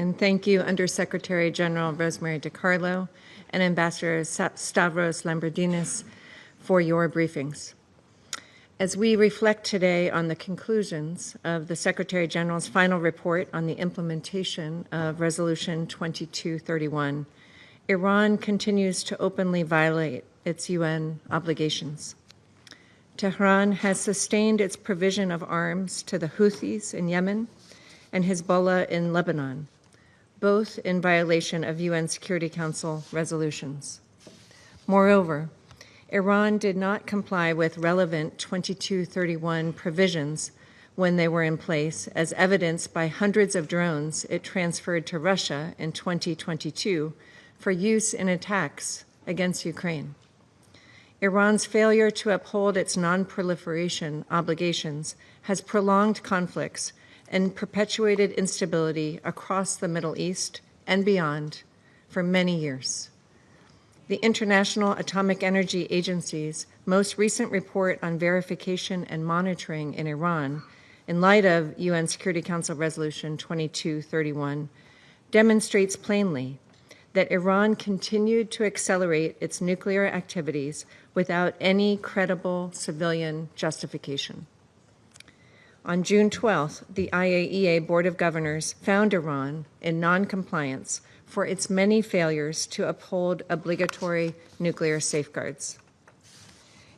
and thank you, Undersecretary General Rosemary DiCarlo and Ambassador Stavros Lambrinidis for your briefings. As we reflect today on the conclusions of the Secretary General's final report on the implementation of Resolution 2231, Iran continues to openly violate its UN obligations. Tehran has sustained its provision of arms to the Houthis in Yemen and Hezbollah in Lebanon, both in violation of UN Security Council resolutions. Moreover, Iran did not comply with relevant 2231 provisions when they were in place, as evidenced by hundreds of drones it transferred to Russia in 2022 for use in attacks against Ukraine. Iran's failure to uphold its non-proliferation obligations has prolonged conflicts and perpetuated instability across the Middle East and beyond for many years. The International Atomic Energy Agency's most recent report on verification and monitoring in Iran, in light of UN Security Council Resolution 2231, demonstrates plainly that Iran continued to accelerate its nuclear activities without any credible civilian justification. On June 12th, the IAEA Board of Governors found Iran in non-compliance for its many failures to uphold obligatory nuclear safeguards.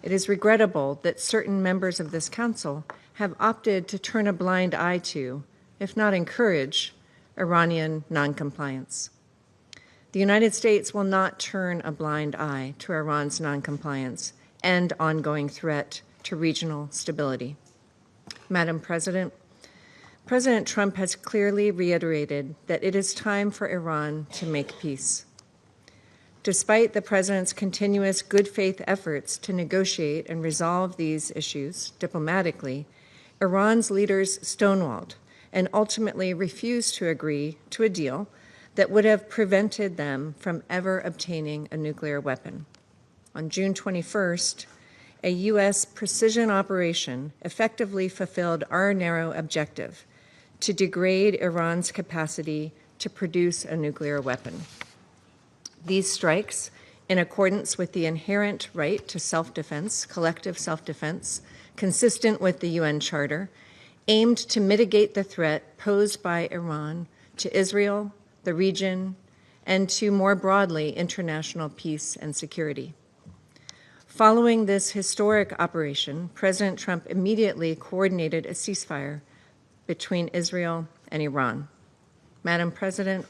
It is regrettable that certain members of this council have opted to turn a blind eye to, if not encourage, Iranian noncompliance. The United States will not turn a blind eye to Iran's noncompliance and ongoing threat to regional stability. Madam President, President Trump has clearly reiterated that it is time for Iran to make peace. Despite the President's continuous good faith efforts to negotiate and resolve these issues diplomatically, Iran's leaders stonewalled and ultimately refused to agree to a deal that would have prevented them from ever obtaining a nuclear weapon. On June 21st, a U.S. precision operation effectively fulfilled our narrow objective to degrade Iran's capacity to produce a nuclear weapon. These strikes, in accordance with the inherent right to self-defense, collective self-defense, consistent with the UN Charter, aimed to mitigate the threat posed by Iran to Israel, the region, and to more broadly international peace and security. Following this historic operation, President Trump immediately coordinated a ceasefire between Israel and Iran. Madam President,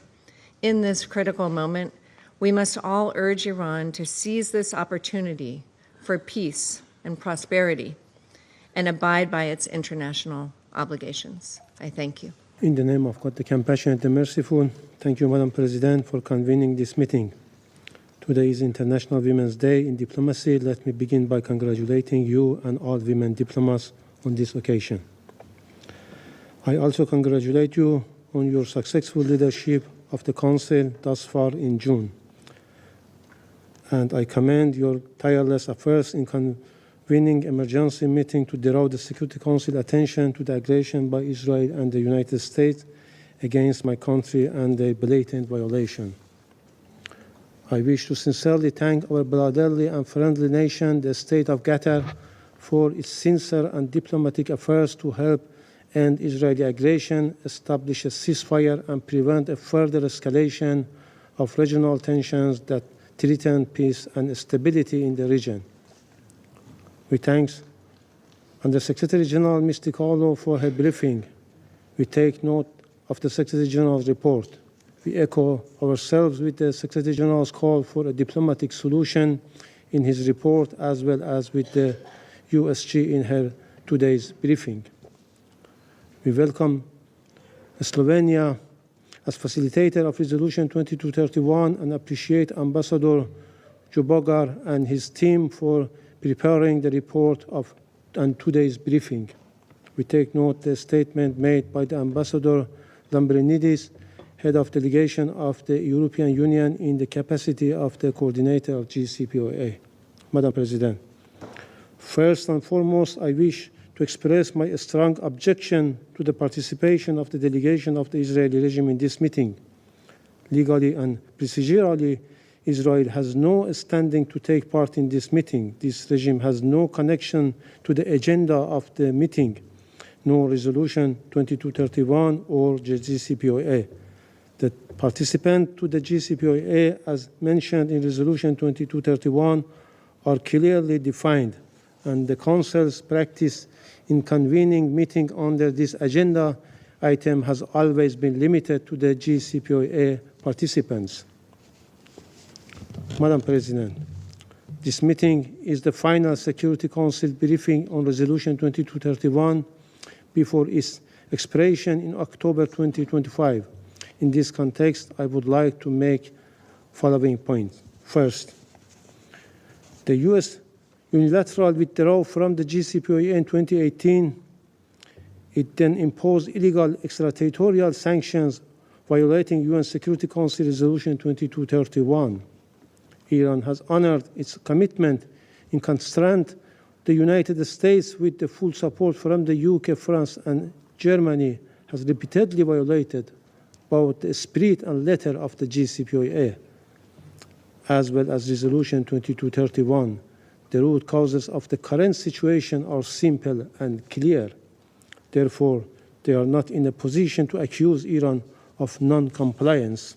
in this critical moment, we must all urge Iran to seize this opportunity for peace and prosperity and abide by its international obligations. I thank you. In the name of God, the Compassionate and Merciful, thank you, Madam President, for convening this meeting. Today is International Women's Day in Diplomacy. Let me begin by congratulating you and all women diplomats on this occasion. I also congratulate you on your successful leadership of the Council thus far in June. And I commend your tireless efforts in convening emergency meeting to draw the Security Council attention to the aggression by Israel and the United States against my country and their blatant violation. I wish to sincerely thank our brotherly and friendly nation, the State of Qatar, for its sincere and diplomatic efforts to help end Israeli aggression, establish a ceasefire, and prevent a further escalation of regional tensions that threaten peace and stability in the region. We thank Undersecretary General Ms. DiCarlo for her briefing. We take note of the Secretary General's report. We echo ourselves with the Secretary General's call for a diplomatic solution in his report, as well as with the UNSC in her today's briefing. We welcome Slovenia as facilitator of Resolution 2231 and appreciate Ambassador Jobogar and his team for preparing the report and today's briefing. We take note of the statement made by the Ambassador Lambrinidis, head of delegation of the European Union in the capacity of the coordinator of GCPOA. Madam President, first and foremost, I wish to express my strong objection to the participation of the delegation of the Israeli regime in this meeting. Legally and procedurally, Israel has no standing to take part in this meeting. This regime has no connection to the agenda of the meeting, no Resolution 2231 or the JCPOA. The participants to the JCPOA, as mentioned in Resolution 2231, are clearly defined, and the Council's practice in convening meetings under this agenda item has always been limited to the JCPOA participants. Madam President, this meeting is the final Security Council briefing on Resolution 2231 before its expiration in October 2025. In this context, I would like to make following points. First, the U.S. unilateral withdrawal from the JCPOA in 2018, it then imposed illegal extraterritorial sanctions violating UN Security Council Resolution 2231. Iran has honored its commitment in confronting the United States with the full support from the UK, France, and Germany, has repeatedly violated both the spirit and letter of the JCPOA, as well as Resolution 2231. The root causes of the current situation are simple and clear. Therefore, they are not in a position to accuse Iran of non-compliance.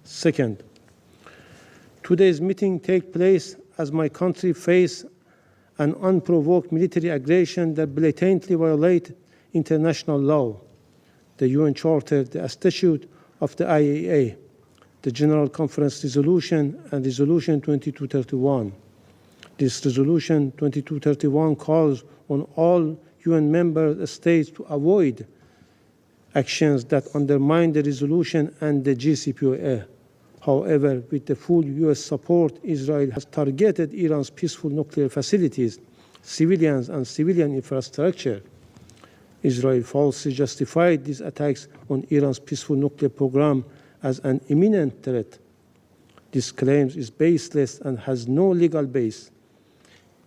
Second, today's meeting takes place as my country faces an unprovoked military aggression that blatantly violates international law, the UN Charter, the Statute of the IAEA, the General Conference Resolution, and Resolution 2231. This Resolution 2231 calls on all UN member states to avoid actions that undermine the resolution and the JCPOA. However, with the full US support, Israel has targeted Iran's peaceful nuclear facilities, civilians, and civilian infrastructure. Israel falsely justified these attacks on Iran's peaceful nuclear program as an imminent threat. This claim is baseless and has no legal base.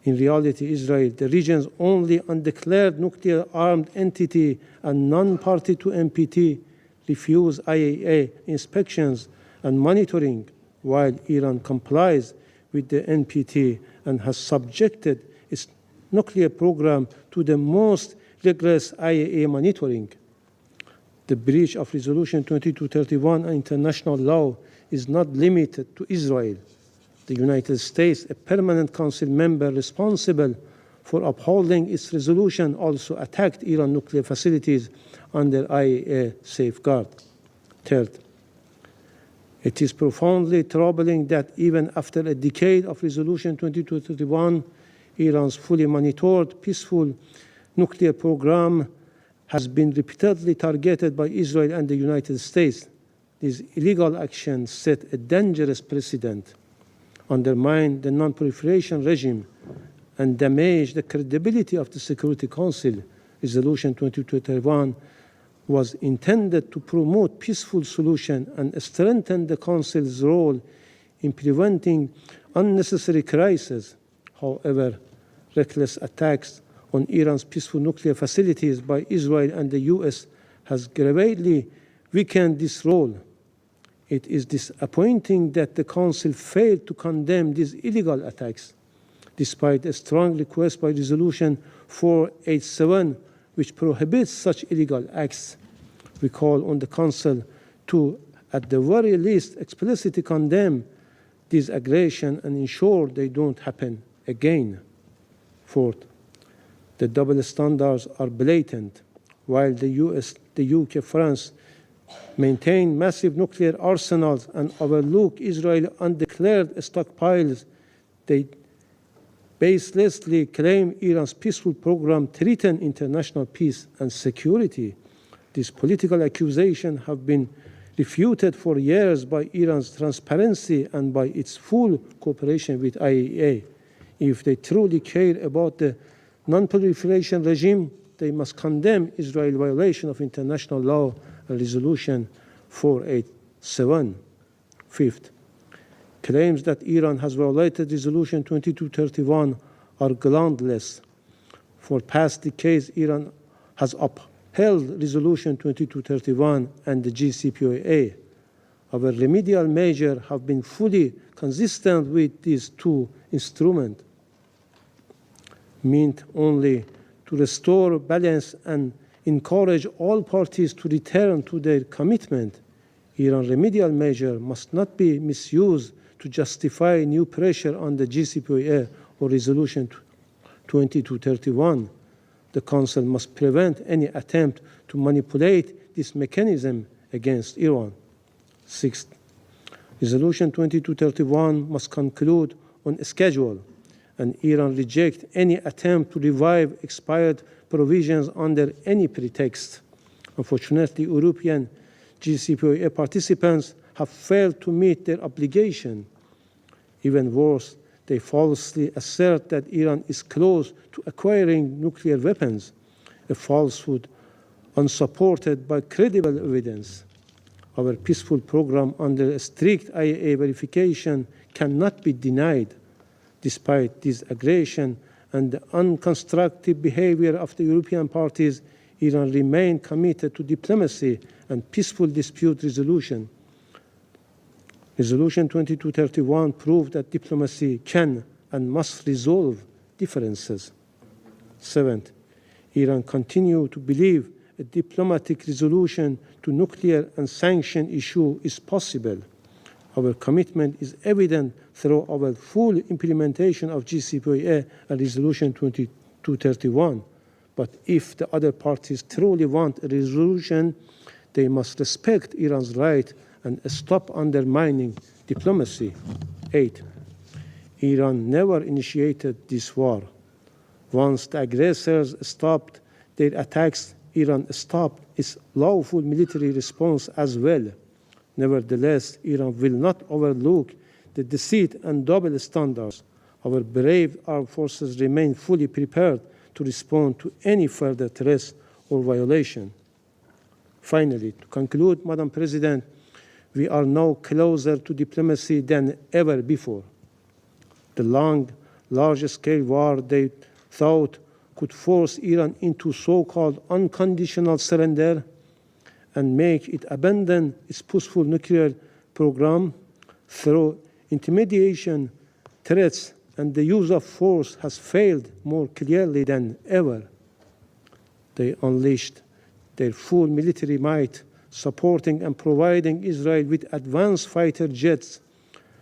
In reality, Israel, the region's only undeclared nuclear-armed entity and non-party to NPT, refused IAEA inspections and monitoring, while Iran complies with the NPT and has subjected its nuclear program to the most rigorous IAEA monitoring. The breach of Resolution 2231 and international law is not limited to Israel. The United States, a permanent council member responsible for upholding its resolution, also attacked Iran nuclear facilities under IAEA safeguard. Third, it is profoundly troubling that even after a decade of Resolution 2231, Iran's fully monitored peaceful nuclear program has been repeatedly targeted by Israel and the United States. These illegal actions set a dangerous precedent, undermine the non-proliferation regime, and damage the credibility of the Security Council. Resolution 2231 was intended to promote peaceful solution and strengthen the Council's role in preventing unnecessary crises. However, reckless attacks on Iran's peaceful nuclear facilities by Israel and the US has gravely weakened this role. It is disappointing that the Council failed to condemn these illegal attacks, despite a strong request by Resolution 487, which prohibits such illegal acts. We call on the Council to, at the very least, explicitly condemn this aggression and ensure they don't happen again. Fourth, the double standards are blatant. While the US, the UK, France maintain massive nuclear arsenals and overlook Israel's undeclared stockpiles, they baselessly claim Iran's peaceful program threatens international peace and security. These political accusations have been refuted for years by Iran's transparency and by its full cooperation with IAEA. If they truly care about the non-proliferation regime, they must condemn Israel's violation of international law and Resolution 487. Fifth, claims that Iran has violated Resolution 2231 are groundless. For past decades, Iran has upheld Resolution 2231 and the JCPOA. Our remedial measures have been fully consistent with these two instruments, meant only to restore balance and encourage all parties to return to their commitment. Iran's remedial measure must not be misused to justify new pressure on the JCPOA or Resolution 2231. The Council must prevent any attempt to manipulate this mechanism against Iran. Sixth, Resolution 2231 must conclude on schedule, and Iran reject any attempt to revive expired provisions under any pretext. Unfortunately, European JCPOA participants have failed to meet their obligation. Even worse, they falsely assert that Iran is close to acquiring nuclear weapons, a falsehood unsupported by credible evidence. Our peaceful program under strict IAEA verification cannot be denied. Despite this aggression and the unconstructive behavior of the European parties, Iran remained committed to diplomacy and peaceful dispute resolution. Resolution 2231 proved that diplomacy can and must resolve differences. Seventh, Iran continues to believe a diplomatic resolution to nuclear and sanction issue is possible. Our commitment is evident through our full implementation of JCPOA and Resolution 2231. But if the other parties truly want a resolution, they must respect Iran's right and stop undermining diplomacy. 8. Iran never initiated this war. Once the aggressors stopped their attacks, Iran stopped its lawful military response as well. Nevertheless, Iran will not overlook the deceit and double standards. Our brave armed forces remain fully prepared to respond to any further threats or violation. Finally, to conclude, Madam President, we are now closer to diplomacy than ever before. The large-scale war they thought could force Iran into so-called unconditional surrender and make it abandon its peaceful nuclear program through intimidation, threats, and the use of force has failed more clearly than ever. They unleashed their full military might, supporting and providing Israel with advanced fighter jets,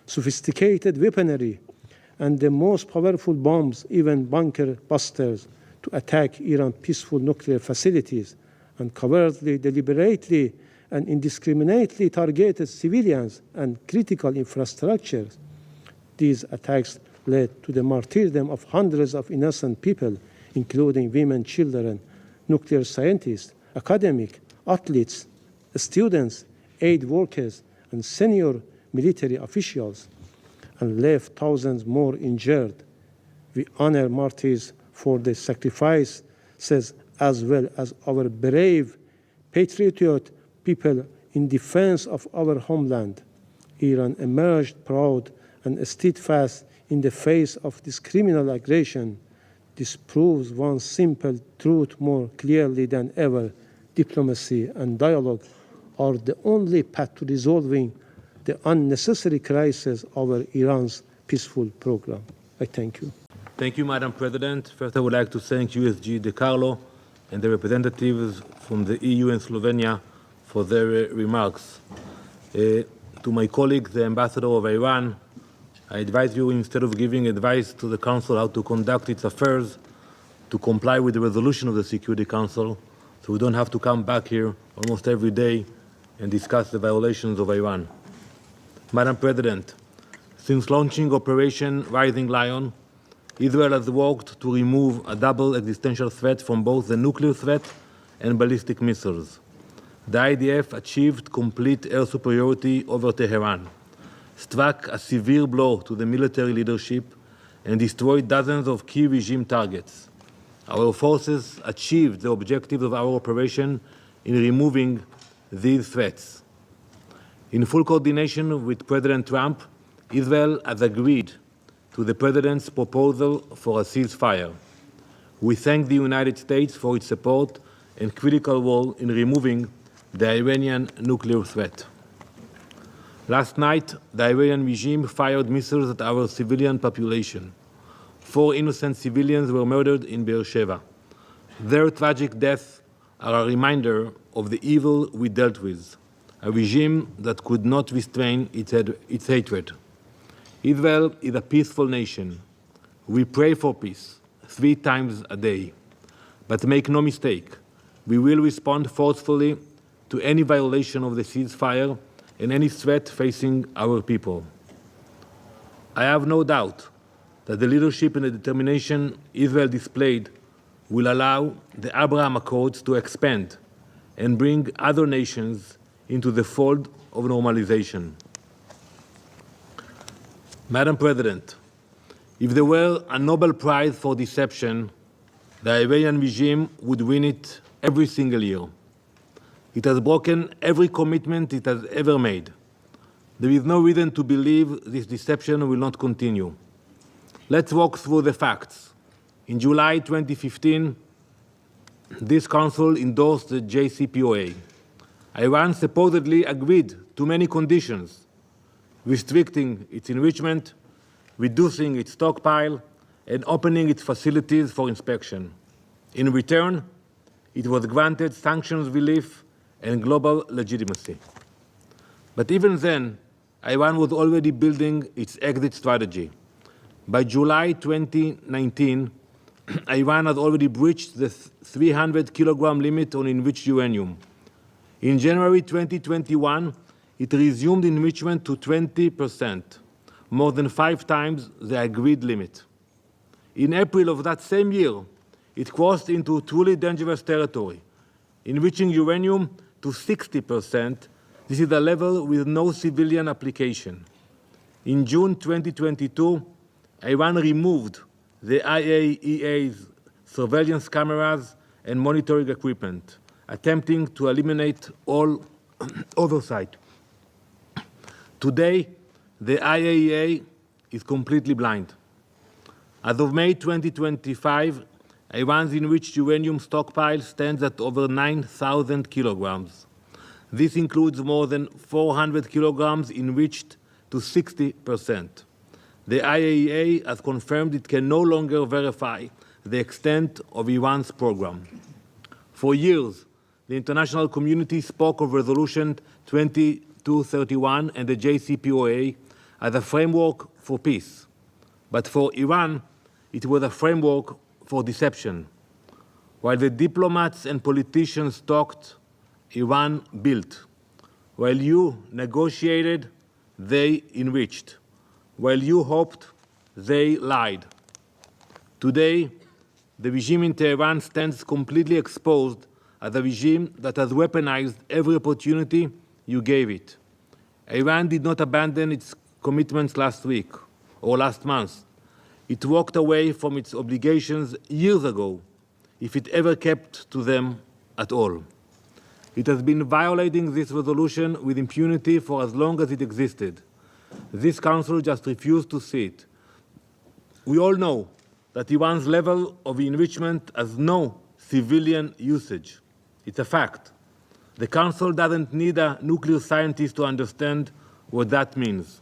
sophisticated weaponry, and the most powerful bombs, even bunker busters, to attack Iran's peaceful nuclear facilities, and covertly, deliberately, and indiscriminately targeted civilians and critical infrastructures. These attacks led to the martyrdom of hundreds of innocent people, including women, children, nuclear scientists, academics, athletes, students, aid workers, and senior military officials, and left thousands more injured. We honor martyrs for their sacrifices as well as our brave, patriotic people in defense of our homeland. Iran emerged proud and steadfast in the face of this criminal aggression. This proves one simple truth more clearly than ever: diplomacy and dialogue are the only path to resolving the unnecessary crisis over Iran's peaceful program. I thank you. Thank you, Madam President. First, I would like to thank USG De Carlo and the representatives from the EU and Slovenia for their remarks. To my colleague, the Ambassador of Iran, I advise you, instead of giving advice to the Council how to conduct its affairs, to comply with the resolution of the Security Council, so we don't have to come back here almost every day and discuss the violations of Iran. Madam President, since launching Operation Rising Lion, Israel has worked to remove a double existential threat from both the nuclear threat and ballistic missiles. The IDF achieved complete air superiority over Tehran, struck a severe blow to the military leadership, and destroyed dozens of key regime targets. Our forces achieved the objectives of our operation in removing these threats. In full coordination with President Trump, Israel has agreed to the President's proposal for a ceasefire. We thank the United States for its support and critical role in removing the Iranian nuclear threat. Last night, the Iranian regime fired missiles at our civilian population. 4 innocent civilians were murdered in Beersheba. Their tragic deaths are a reminder of the evil we dealt with, a regime that could not restrain its hatred. Israel is a peaceful nation. We pray for peace 3 times a day. But make no mistake, we will respond forcefully to any violation of the ceasefire and any threat facing our people. I have no doubt that the leadership and the determination Israel displayed will allow the Abraham Accords to expand and bring other nations into the fold of normalization. Madam President, if there were a Nobel Prize for deception, the Iranian regime would win it every single year. It has broken every commitment it has ever made. There is no reason to believe this deception will not continue. Let's walk through the facts. In July 2015, this Council endorsed the JCPOA. Iran supposedly agreed to many conditions, restricting its enrichment, reducing its stockpile, and opening its facilities for inspection. In return, it was granted sanctions relief and global legitimacy. But even then, Iran was already building its exit strategy. By July 2019, Iran had already breached the 300-kilogram limit on enriched uranium. In January 2021, it resumed enrichment to 20%, more than 5 times the agreed limit. In April of that same year, it crossed into truly dangerous territory, enriching uranium to 60%. This is a level with no civilian application. In June 2022, Iran removed the IAEA's surveillance cameras and monitoring equipment, attempting to eliminate all oversight. Today, the IAEA is completely blind. As of May 2025, Iran's enriched uranium stockpile stands at over 9,000 kilograms. This includes more than 400 kilograms enriched to 60%. The IAEA has confirmed it can no longer verify the extent of Iran's program. For years, the international community spoke of Resolution 2231 and the JCPOA as a framework for peace. But for Iran, it was a framework for deception. While the diplomats and politicians talked, Iran built. While you negotiated, they enriched. While you hoped, they lied. Today, the regime in Tehran stands completely exposed as a regime that has weaponized every opportunity you gave it. Iran did not abandon its commitments last week or last month. It walked away from its obligations years ago, if it ever kept to them at all. It has been violating this resolution with impunity for as long as it existed. This Council just refused to see it. We all know that Iran's level of enrichment has no civilian usage. It's a fact. The Council doesn't need a nuclear scientist to understand what that means.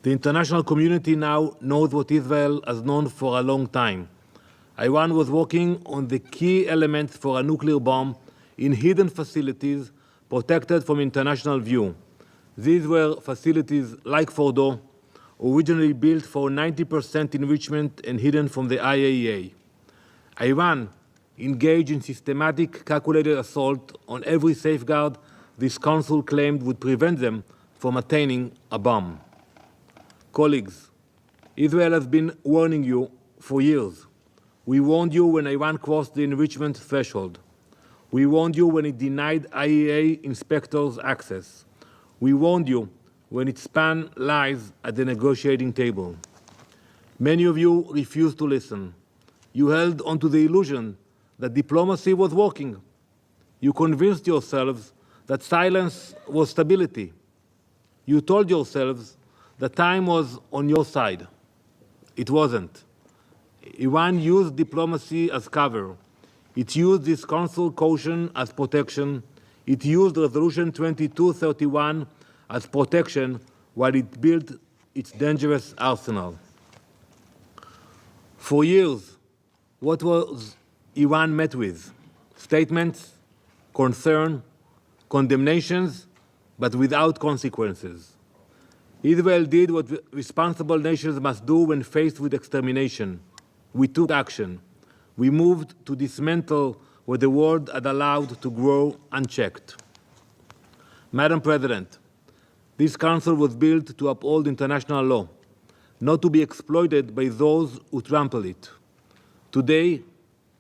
The international community now knows what Israel has known for a long time. Iran was working on the key elements for a nuclear bomb in hidden facilities protected from international view. These were facilities like Fordo, originally built for 90% enrichment and hidden from the IAEA. Iran engaged in systematic, calculated assault on every safeguard this Council claimed would prevent them from attaining a bomb. Colleagues, Israel has been warning you for years. We warned you when Iran crossed the enrichment threshold. We warned you when it denied IAEA inspectors access. We warned you when it spanned lies at the negotiating table. Many of you refused to listen. You held onto the illusion that diplomacy was working. You convinced yourselves that silence was stability. You told yourselves that time was on your side. It wasn't. Iran used diplomacy as cover. It used this Council caution as protection. It used Resolution 2231 as protection while it built its dangerous arsenal. For years, what was Iran met with? Statements, concern, condemnations, but without consequences. Israel did what responsible nations must do when faced with extermination. We took action. We moved to dismantle what the world had allowed to grow unchecked. Madam President, this Council was built to uphold international law, not to be exploited by those who trample it. Today,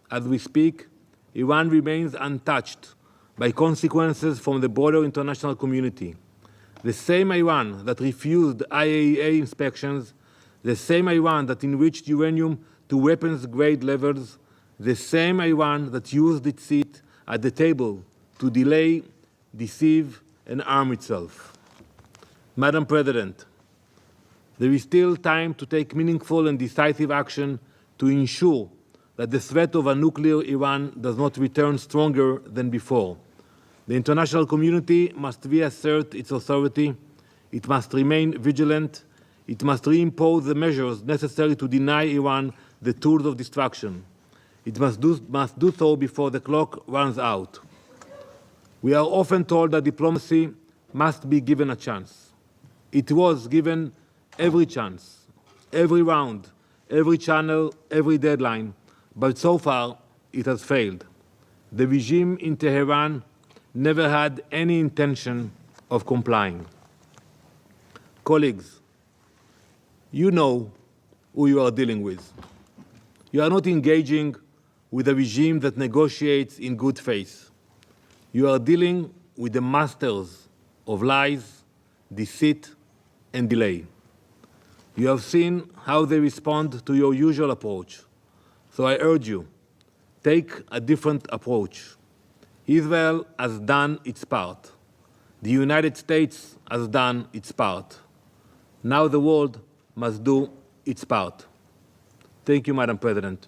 as we speak, Iran remains untouched by consequences from the broader international community. The same Iran that refused IAEA inspections, the same Iran that enriched uranium to weapons-grade levels, the same Iran that used its seat at the table to delay, deceive, and arm itself. Madam President, there is still time to take meaningful and decisive action to ensure that the threat of a nuclear Iran does not return stronger than before. The international community must reassert its authority, it must remain vigilant, it must reimpose the measures necessary to deny Iran the tools of destruction. It must do so before the clock runs out. We are often told that diplomacy must be given a chance. It was given every chance, every round, every channel, every deadline, but so far it has failed. The regime in Tehran never had any intention of complying. Colleagues, you know who you are dealing with. You are not engaging with a regime that negotiates in good faith. You are dealing with the masters of lies, deceit, and delay. You have seen how they respond to your usual approach. So I urge you, take a different approach. Israel has done its part. The United States has done its part. Now the world must do its part. Thank you, Madam President.